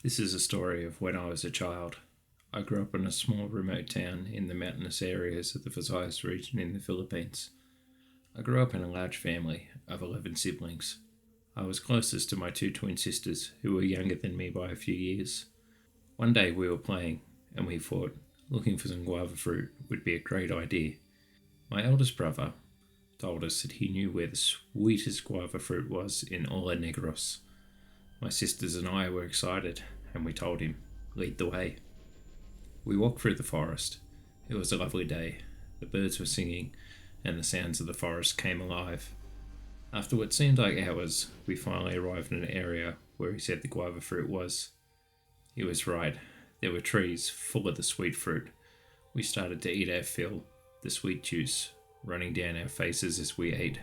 This is a story of when I was a child. I grew up in a small remote town in the mountainous areas of the Visayas region in the Philippines. I grew up in a large family of 11 siblings. I was closest to my two twin sisters, who were younger than me by a few years. One day we were playing, and we thought looking for some guava fruit would be a great idea. My eldest brother told us that he knew where the sweetest guava fruit was in Ola Negros. My sisters and I were excited, and we told him, lead the way. We walked through the forest. It was a lovely day. The birds were singing, and the sounds of the forest came alive. After what seemed like hours, we finally arrived in an area where he said the guava fruit was. He was right. There were trees full of the sweet fruit. We started to eat our fill, the sweet juice running down our faces as we ate.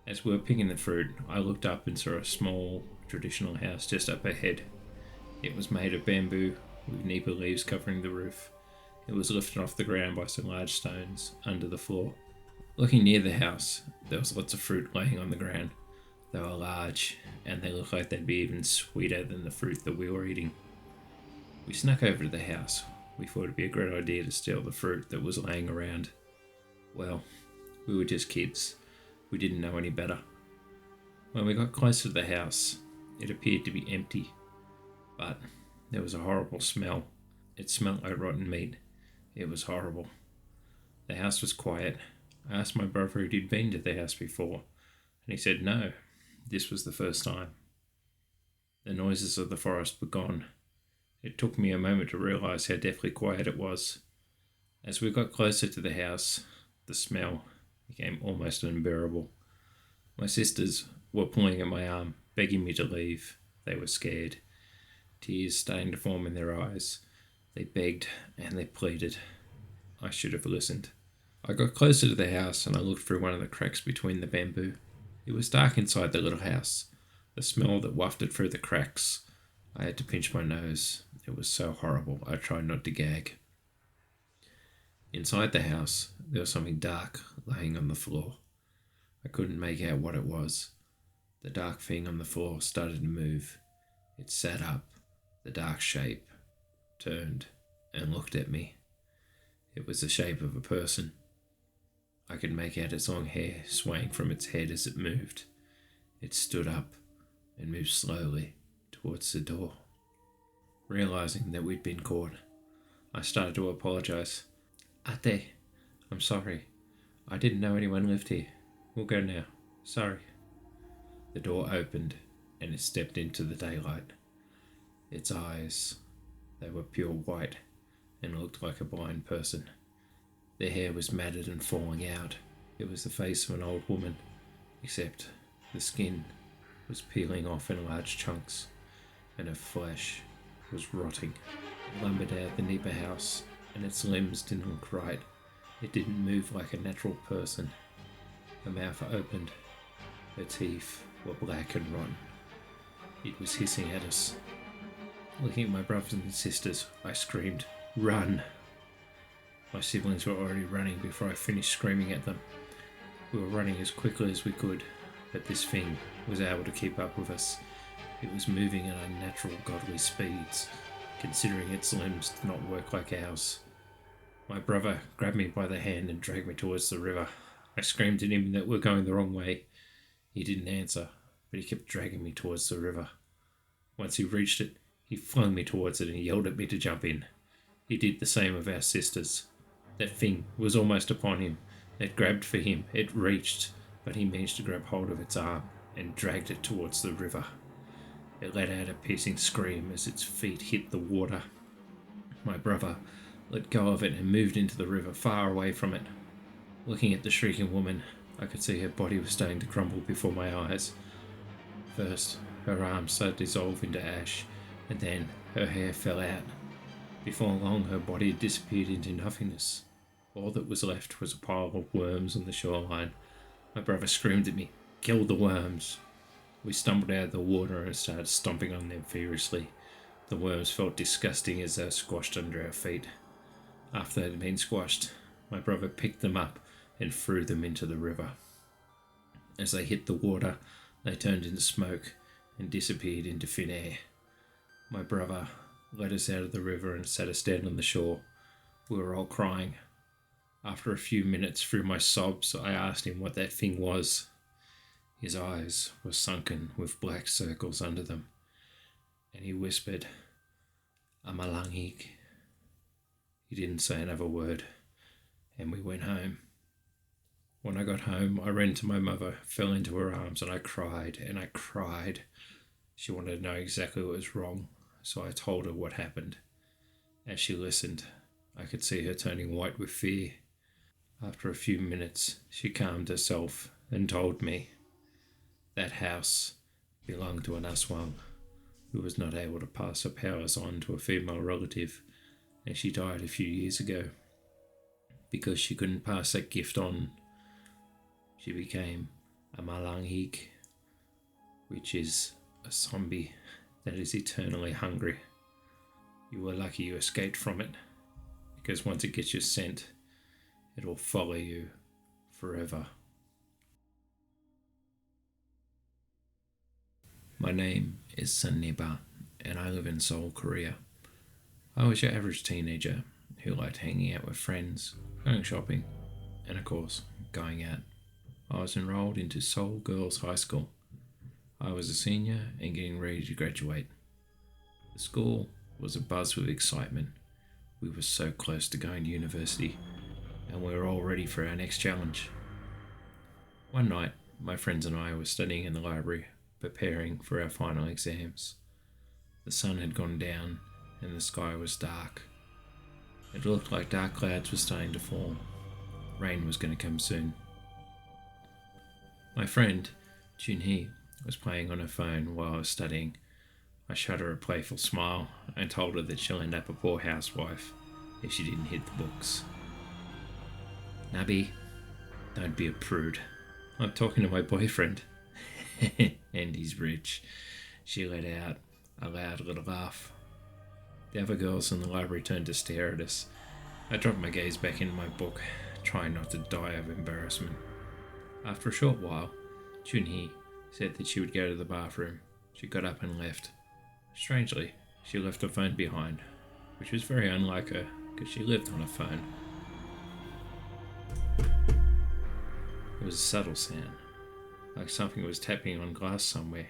As we were picking the fruit, I looked up and saw a small, traditional house just up ahead. It was made of bamboo, with nipa leaves covering the roof. It was lifted off the ground by some large stones under the floor. Looking near the house, there was lots of fruit laying on the ground. They were large, and they looked like they'd be even sweeter than the fruit that we were eating. We snuck over to the house. We thought it'd be a great idea to steal the fruit that was laying around. Well, we were just kids. We didn't know any better. When we got closer to the house, it appeared to be empty, but there was a horrible smell. It smelled like rotten meat. It was horrible. The house was quiet. I asked my brother if he'd been to the house before, and he said no, this was the first time. The noises of the forest were gone. It took me a moment to realise how deathly quiet it was. As we got closer to the house, the smell became almost unbearable. My sisters were pulling at my arm, begging me to leave. They were scared. Tears starting to form in their eyes. They begged and they pleaded. I should have listened. I got closer to the house and I looked through one of the cracks between the bamboo. It was dark inside the little house. The smell that wafted through the cracks. I had to pinch my nose. It was so horrible I tried not to gag. Inside the house, there was something dark laying on the floor. I couldn't make out what it was. The dark thing on the floor started to move. It sat up, the dark shape, turned, and looked at me. It was the shape of a person. I could make out its long hair swaying from its head as it moved. It stood up and moved slowly towards the door. Realizing that we'd been caught, I started to apologize. Ate, I'm sorry. I didn't know anyone lived here. We'll go now. Sorry. The door opened and it stepped into the daylight. Its eyes, they were pure white and looked like a blind person. Their hair was matted and falling out. It was the face of an old woman, except the skin was peeling off in large chunks and her flesh was rotting. It lumbered out the Nipa house and its limbs didn't look right. It didn't move like a natural person. Her mouth opened. Her teeth were black and rotten. It was hissing at us. Looking at my brothers and sisters, I screamed, "Run!" My siblings were already running before I finished screaming at them. We were running as quickly as we could, but this thing was able to keep up with us. It was moving at unnatural godly speeds, considering its limbs did not work like ours. My brother grabbed me by the hand and dragged me towards the river. I screamed at him that we're going the wrong way. He didn't answer, but he kept dragging me towards the river. Once he reached it, he flung me towards it and yelled at me to jump in. He did the same with our sisters. That thing was almost upon him. It grabbed for him. It reached, but he managed to grab hold of its arm and dragged it towards the river. It let out a piercing scream as its feet hit the water. My brother let go of it and moved into the river, far away from it. Looking at the shrieking woman, I could see her body was starting to crumble before my eyes. First, her arms started to dissolve into ash, and then her hair fell out. Before long, her body had disappeared into nothingness. All that was left was a pile of worms on the shoreline. My brother screamed at me, "Kill the worms!" We stumbled out of the water and started stomping on them furiously. The worms felt disgusting as they were squashed under our feet. After they had been squashed, my brother picked them up and threw them into the river. As they hit the water, they turned into smoke and disappeared into thin air. My brother led us out of the river and sat us down on the shore. We were all crying. After a few minutes, through my sobs, I asked him what that thing was. His eyes were sunken with black circles under them, and he whispered, Amalanhig. He didn't say another word, and we went home. When I got home, I ran to my mother, fell into her arms, and I cried, and I cried. She wanted to know exactly what was wrong, so I told her what happened. As she listened, I could see her turning white with fear. After a few minutes, she calmed herself and told me that house belonged to an Aswang who was not able to pass her powers on to a female relative, and she died a few years ago. Because she couldn't pass that gift on, she became a Amalanhig, which is a zombie that is eternally hungry. You were lucky you escaped from it, because once it gets your scent, it will follow you forever. My name is Saniba, and I live in Seoul, Korea. I was your average teenager who liked hanging out with friends, going shopping, and of course, going out. I was enrolled into Seoul Girls High School. I was a senior and getting ready to graduate. The school was abuzz with excitement. We were so close to going to university, and we were all ready for our next challenge. One night, my friends and I were studying in the library, preparing for our final exams. The sun had gone down, and the sky was dark. It looked like dark clouds were starting to form. Rain was going to come soon. My friend, Junhee, was playing on her phone while I was studying. I shot her a playful smile and told her that she'll end up a poor housewife if she didn't hit the books. Nabby, don't be a prude. I'm talking to my boyfriend. And he's rich. She let out a loud little laugh. The other girls in the library turned to stare at us. I dropped my gaze back into my book, trying not to die of embarrassment. After a short while, Junhee said that she would go to the bathroom. She got up and left. Strangely, she left her phone behind, which was very unlike her, because she lived on a phone. It was a subtle sound, like something was tapping on glass somewhere.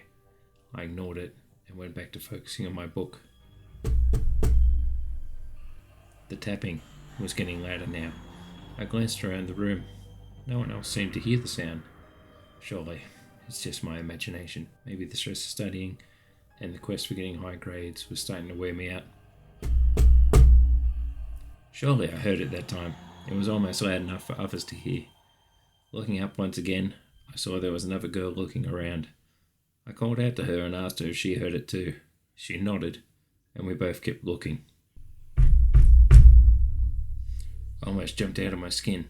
I ignored it and went back to focusing on my book. The tapping was getting louder now. I glanced around the room. No one else seemed to hear the sound. Surely, it's just my imagination. Maybe the stress of studying and the quest for getting high grades was starting to wear me out. Surely I heard it that time. It was almost loud enough for others to hear. Looking up once again, I saw there was another girl looking around. I called out to her and asked her if she heard it too. She nodded, and we both kept looking. I almost jumped out of my skin.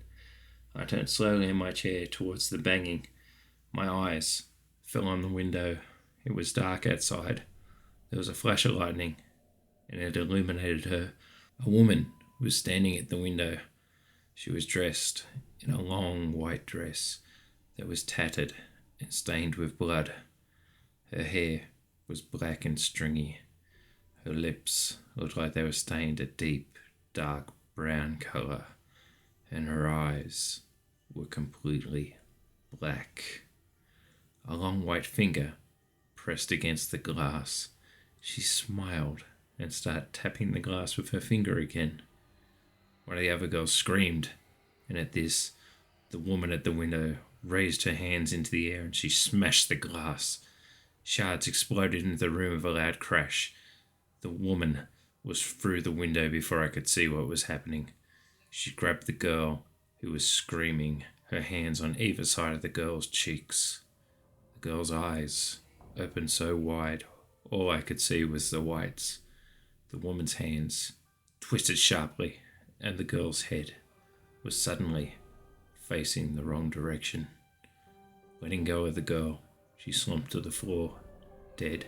I turned slowly in my chair towards the banging. My eyes fell on the window. It was dark outside. There was a flash of lightning, and it illuminated her. A woman was standing at the window. She was dressed in a long white dress that was tattered and stained with blood. Her hair was black and stringy. Her lips looked like they were stained a deep, dark brown colour, and her eyes were completely black. A long white finger pressed against the glass. She smiled and started tapping the glass with her finger again. One of the other girls screamed, and at this, the woman at the window raised her hands into the air and she smashed the glass. Shards exploded into the room with a loud crash. The woman was through the window before I could see what was happening. She grabbed the girl, who was screaming, her hands on either side of the girl's cheeks. The girl's eyes opened so wide, all I could see was the whites. The woman's hands twisted sharply, and the girl's head was suddenly facing the wrong direction. Letting go of the girl, she slumped to the floor, dead.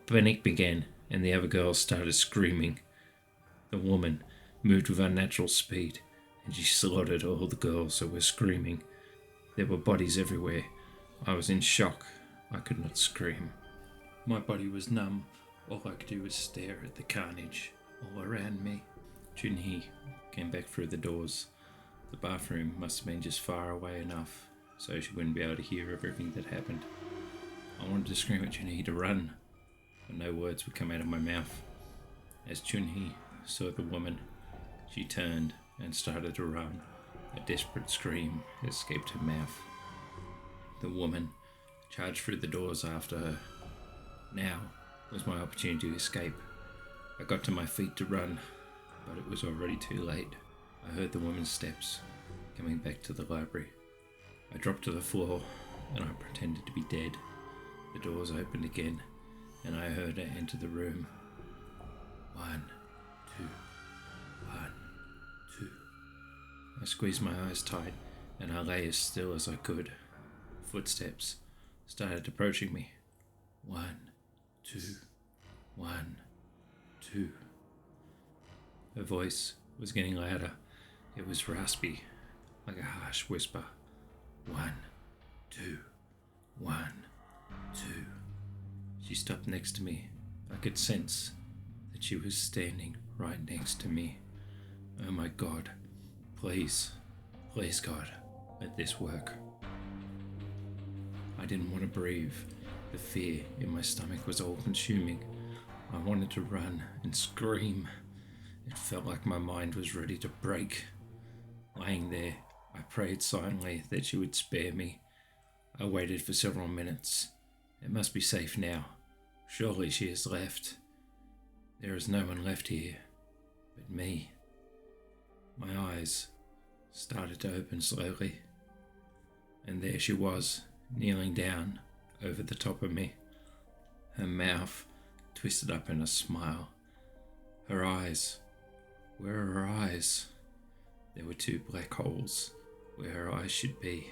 Panic began, and the other girls started screaming. The woman moved with unnatural speed, and she slaughtered all the girls that were screaming. There were bodies everywhere. I was in shock. I could not scream. My body was numb. All I could do was stare at the carnage all around me. Junhee came back through the doors. The bathroom must have been just far away enough so she wouldn't be able to hear everything that happened. I wanted to scream at Junhee to run, but no words would come out of my mouth. As Junhee saw the woman, she turned and started to run. A desperate scream escaped her mouth. The woman charged through the doors after her. Now was my opportunity to escape. I got to my feet to run, but it was already too late. I heard the woman's steps coming back to the library. I dropped to the floor and I pretended to be dead. The doors opened again and I heard her enter the room. 1, 2, 1, 2. I squeezed my eyes tight and I lay as still as I could. Footsteps started approaching me. 1, 2, 1, 2. Her voice was getting louder. It was raspy, like a harsh whisper. 1, 2, 1, 2. She stopped next to me. I could sense that she was standing right next to me. Oh my God. Please, please God, let this work. I didn't want to breathe. The fear in my stomach was all consuming. I wanted to run and scream. It felt like my mind was ready to break. Lying there, I prayed silently that she would spare me. I waited for several minutes. It must be safe now. Surely she has left. There is no one left here but me. My eyes started to open slowly, and there she was, kneeling down over the top of me. Her mouth twisted up in a smile. Her eyes, where are her eyes? There were 2 black holes where her eyes should be.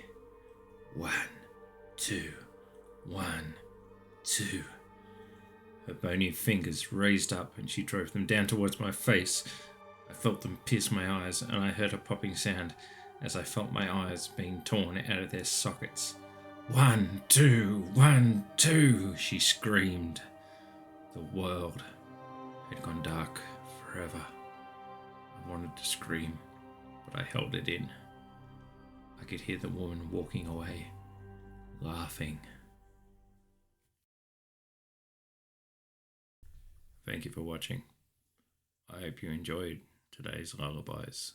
1, 2, 1, 2. Her bony fingers raised up and she drove them down towards my face. I felt them pierce my eyes and I heard a popping sound as I felt my eyes being torn out of their sockets. 1, 2, 1, 2, she screamed. The world had gone dark forever. I wanted to scream, but I held it in. I could hear the woman walking away, laughing. Thank you for watching. I hope you enjoyed today's lullabies.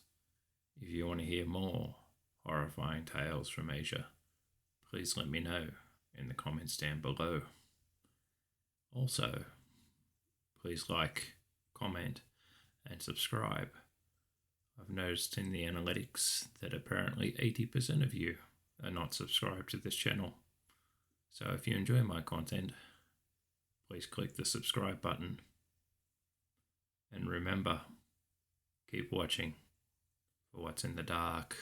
If you want to hear more horrifying tales from Asia, please let me know in the comments down below. Also, please like, comment, and subscribe. I've noticed in the analytics that apparently 80% of you are not subscribed to this channel. So if you enjoy my content, please click the subscribe button. And remember, keep watching for what's in the dark.